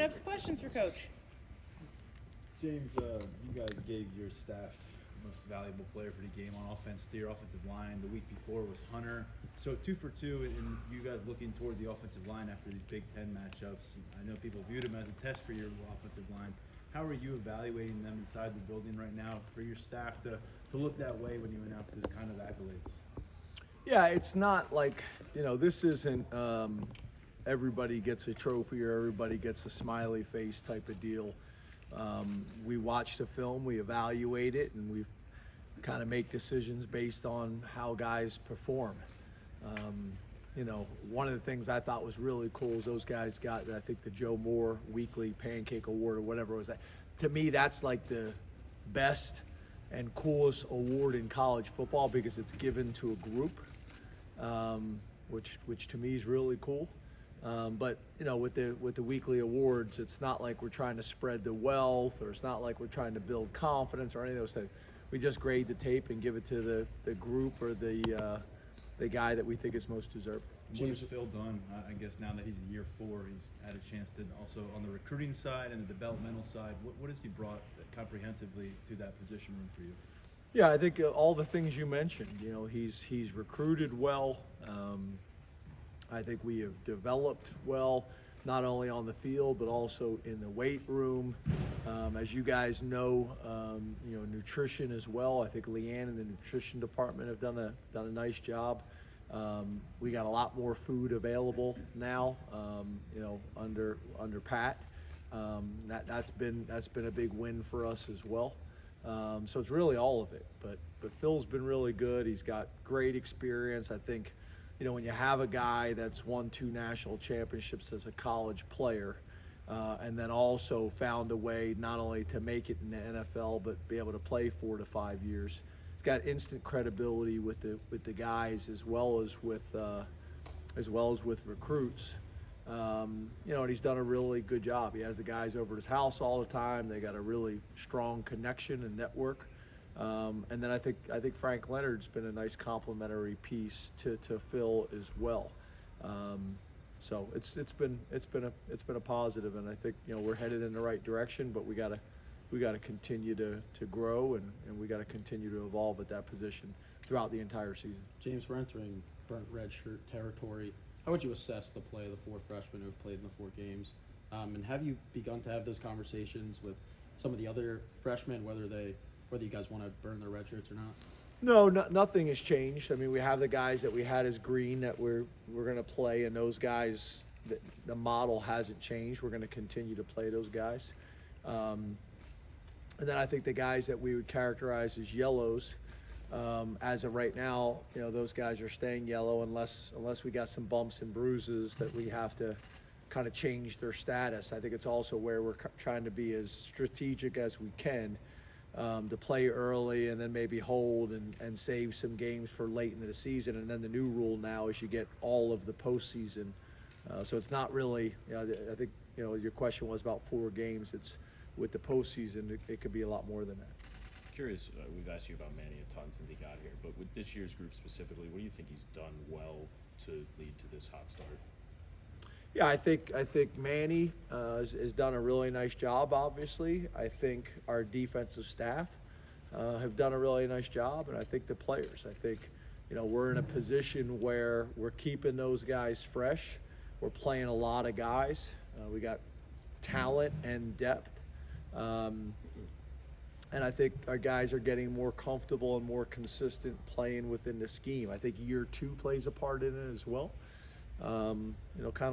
have some questions for Coach. James, you guys gave your staff most valuable player for the game on offense to your offensive line. The week before was Hunter. So 2 for 2, and you guys looking toward the offensive line after these Big Ten matchups. I know people viewed him as a test for your offensive line. How are you evaluating them inside the building right now for your staff to look that way when you announce this kind of accolades? Yeah, it's not like, this isn't everybody gets a trophy or everybody gets a smiley face type of deal. We watch the film, we evaluate it, and we kind of make decisions based on how guys perform. One of the things I thought was really cool is those guys got, I think, the Joe Moore Weekly Pancake Award or whatever it was. To me, that's like the best and coolest award in college football because it's given to a group, which to me is really cool. But with the weekly awards, it's not like we're trying to spread the wealth, or it's not like we're trying to build confidence or any of those things. We just grade the tape and give it to the group or the guy that we think is most deserving. What has Phil done? I guess now that he's in year 4, he's had a chance to also on the recruiting side and the developmental side. What has he brought comprehensively to that position room for you? Yeah, I think all the things you mentioned. He's recruited well. I think we have developed well, not only on the field but also in the weight room. As you guys know, nutrition as well. I think Leanne and the nutrition department have done a nice job. We got a lot more food available now, under Pat. That's been a big win for us as well. So it's really all of it. But Phil's been really good. He's got great experience. I think, when you have a guy that's won 2 national championships as a college player, and then also found a way not only to make it in the NFL but be able to play 4 to 5 years, he's got instant credibility with the guys as well as with recruits. And he's done a really good job. He has the guys over at his house all the time. They got a really strong connection and network. And then I think Frank Leonard's been a nice complementary piece to Phil as well. So it's been a positive, and I think we're headed in the right direction. But we gotta continue to grow, and we gotta continue to evolve at that position throughout the entire season. James, we're entering burnt red shirt territory. How would you assess the play of the 4 freshmen who have played in the 4 games? And have you begun to have those conversations with some of the other freshmen, whether you guys want to burn their red shirts or not? No, nothing has changed. I mean, we have the guys that we had as green that we're going to play, and those guys, the model hasn't changed. We're going to continue to play those guys. And then I think the guys that we would characterize as yellows, as of right now, those guys are staying yellow unless we got some bumps and bruises that we have to kind of change their status. I think it's also where we're trying to be as strategic as we can, to play early and then maybe hold and save some games for late into the season. And then the new rule now is you get all of the postseason. So it's not really, I think, your question was about 4 games. It's with the postseason, it could be a lot more than that. Curious, we've asked you about Manny a ton since he got here, but with this year's group specifically, what do you think he's done well to lead to this hot start? Yeah, I think Manny has done a really nice job, obviously. I think our defensive staff have done a really nice job, and I think the players. I think, we're in a position where we're keeping those guys fresh. We're playing a lot of guys. We got talent and depth. And I think our guys are getting more comfortable and more consistent playing within the scheme. I think year 2 plays a part in it as well. Kind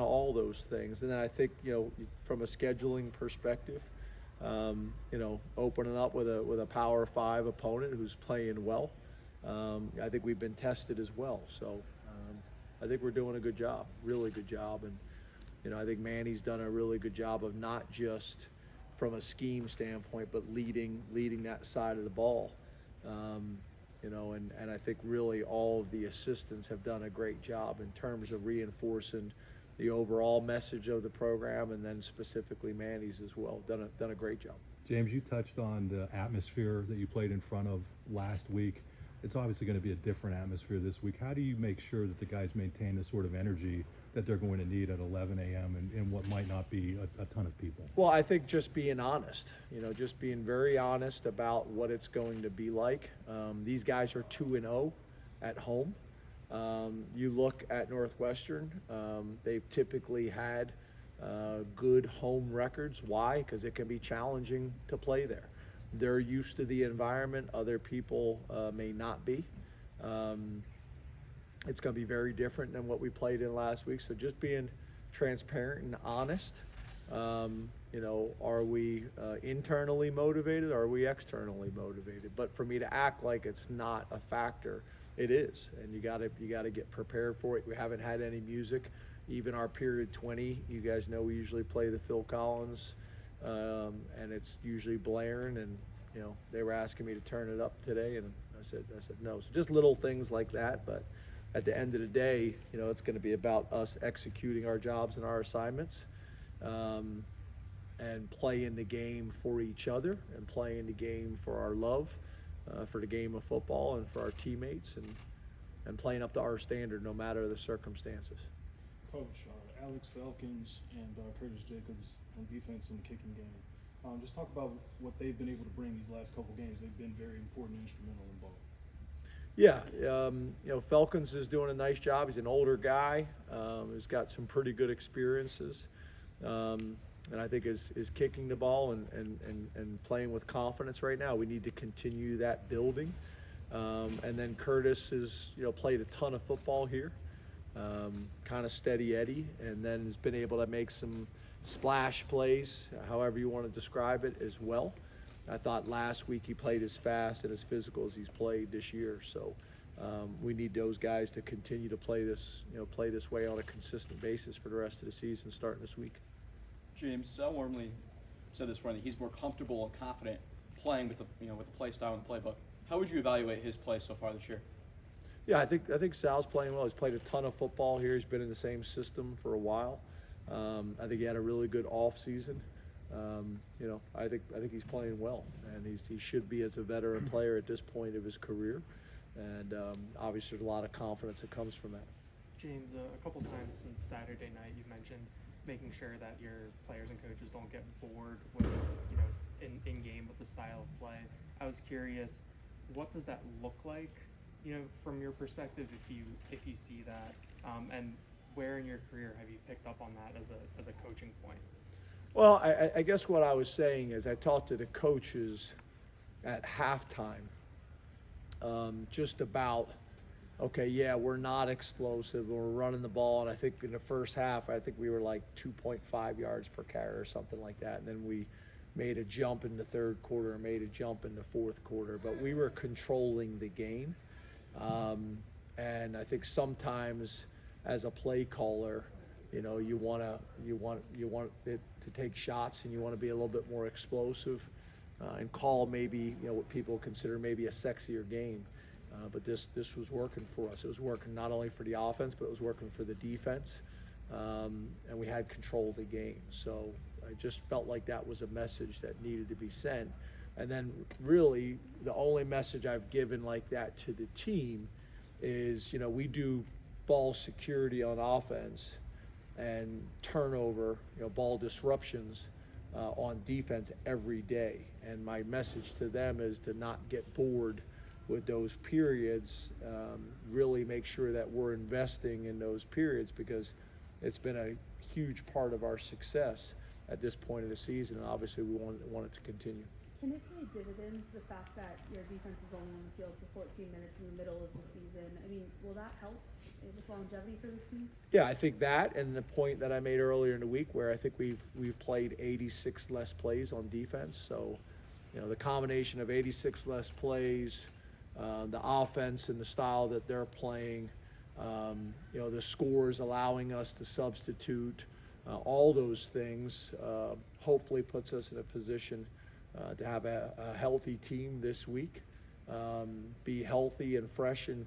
of all those things. And then I think, from a scheduling perspective, opening up with a Power 5 opponent who's playing well, I think we've been tested as well. So I think we're doing a good job, really good job. And, I think Manny's done a really good job of not just from a scheme standpoint, but leading that side of the ball. And I think really all of the assistants have done a great job in terms of reinforcing the overall message of the program, and then specifically Manny's as well. Done a great job. James, you touched on the atmosphere that you played in front of last week. it's obviously going to be a different atmosphere this week. How do you make sure that the guys maintain the sort of energy that they're going to need at 11 a.m. in what might not be a ton of people? Well, I think just being honest, just being very honest about what it's going to be like. These guys are 2-0 at home. You look at Northwestern, they've typically had good home records. Why? Because it can be challenging to play there. They're used to the environment. Other people may not be. It's going to be very different than what we played in last week. So just being transparent and honest. Are we internally motivated? Or are we externally motivated? But for me to act like it's not a factor, it is, and you got to get prepared for it. We haven't had any music, even our period 20. You guys know we usually play the Phil Collins, and it's usually blaring. And they were asking me to turn it up today, and I said no. So just little things like that. But at the end of the day, it's going to be about us executing our jobs and our assignments, and playing the game for each other, and playing the game for our love. For the game of football and for our teammates, and playing up to our standard no matter the circumstances. Coach, Alex Falcons and Curtis Jacobs on defense in the kicking game. Just talk about what they've been able to bring these last couple games. They've been very important and instrumental in both. Yeah, Falcons is doing a nice job. He's an older guy. He's got some pretty good experiences. And I think is kicking the ball and playing with confidence right now. We need to continue that building. And then Curtis has played a ton of football here, kind of steady Eddie, and then has been able to make some splash plays, however you want to describe it, as well. I thought last week he played as fast and as physical as he's played this year. So we need those guys to continue to play this way on a consistent basis for the rest of the season, starting this week. James, Sal Wormley said this morning that he's more comfortable and confident playing with the play style and the playbook. How would you evaluate his play so far this year? Yeah, I think Sal's playing well. He's played a ton of football here. He's been in the same system for a while. I think he had a really good off season. I think he's playing well, and he should be as a veteran player at this point of his career. And obviously, there's a lot of confidence that comes from that. James, a couple times since Saturday night, you've mentioned making sure that your players and coaches don't get bored with, in game with the style of play. I was curious, what does that look like, from your perspective, if you see that, and where in your career have you picked up on that as a coaching point? Well, I guess what I was saying is I talked to the coaches at halftime, just about, okay, yeah, we're not explosive, we're running the ball, and I think in the first half, I think we were like 2.5 yards per carry or something like that, and then we made a jump in the third quarter and made a jump in the fourth quarter, but we were controlling the game, and I think sometimes as a play caller, you want it to take shots, and you want to be a little bit more explosive, and call maybe what people consider maybe a sexier game. But this was working for us. It was working not only for the offense, but it was working for the defense, and we had control of the game. So I just felt like that was a message that needed to be sent. And then really the only message I've given like that to the team is, we do ball security on offense and turnover, ball disruptions on defense every day. And my message to them is to not get bored with those periods, really make sure that we're investing in those periods, because it's been a huge part of our success at this point of the season, and obviously we want it to continue. Can it pay dividends, the fact that your defense is only on the field for 14 minutes in the middle of the season? I mean, will that help with longevity for this team? Yeah, I think that, and the point that I made earlier in the week where I think we've played 86 less plays on defense. So, the combination of 86 less plays, the offense and the style that they're playing, the scores allowing us to substitute, all those things hopefully puts us in a position to have a healthy team this week, be healthy and fresh in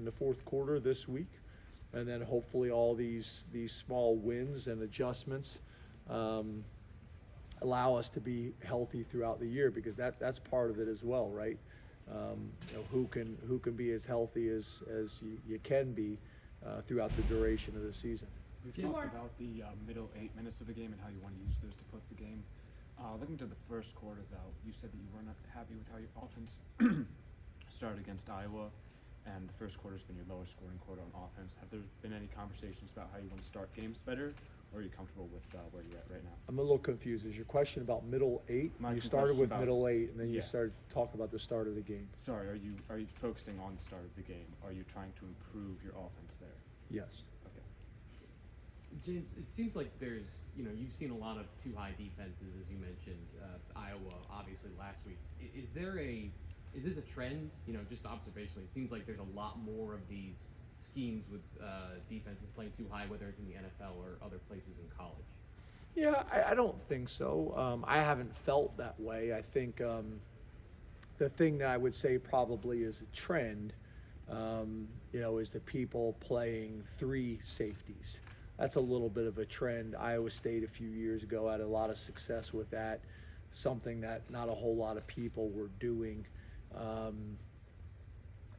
the fourth quarter this week, and then hopefully all these small wins and adjustments allow us to be healthy throughout the year, because that's part of it as well, right? who can be as healthy as you can be throughout the duration of the season. We've Two talked more. about the middle 8 minutes of the game and how you want to use those to flip the game. Looking to the first quarter, though, you said that you were not happy with how your offense started against Iowa, and the first quarter's been your lowest scoring quarter on offense. Have there been any conversations about how you want to start games better, or are you comfortable with where you're at right now? I'm a little confused. Is your question about middle 8? My You started question's with about- middle 8, and then you yeah. started talking about the start of the game. Sorry, are you focusing on the start of the game? Are you trying to improve your offense there? Yes. Okay. James, it seems like there's, you've seen a lot of too high defenses, as you mentioned, Iowa, obviously last week. Is this a trend? Just observationally, it seems like there's a lot more of these schemes with defenses playing too high, whether it's in the NFL or other places in college. Yeah, I don't think so. I haven't felt that way. I think the thing that I would say probably is a trend, is the people playing 3 safeties. That's a little bit of a trend. Iowa State a few years ago had a lot of success with that, something that not a whole lot of people were doing,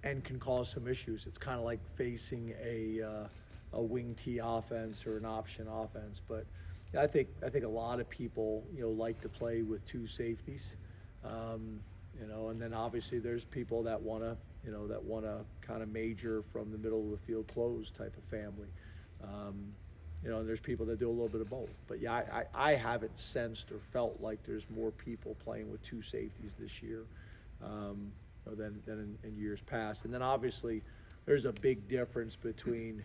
and can cause some issues. It's kind of like facing a wing T offense or an option offense. But I think a lot of people like to play with 2 safeties, and then obviously there's people that want to kind of major from the middle of the field close type of family. And there's people that do a little bit of both. But yeah, I haven't sensed or felt like there's more people playing with 2 safeties this year than in years past. And then obviously there's a big difference between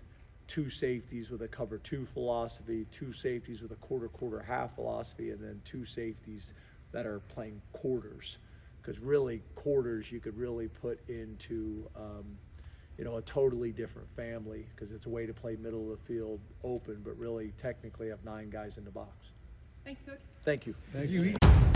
2 safeties with a cover 2 philosophy, 2 safeties with a quarter half philosophy, and then 2 safeties that are playing quarters. Because really quarters you could really put into a totally different family, because it's a way to play middle of the field open, but really technically have 9 guys in the box. Thank you, Coach. Thank you. Thanks.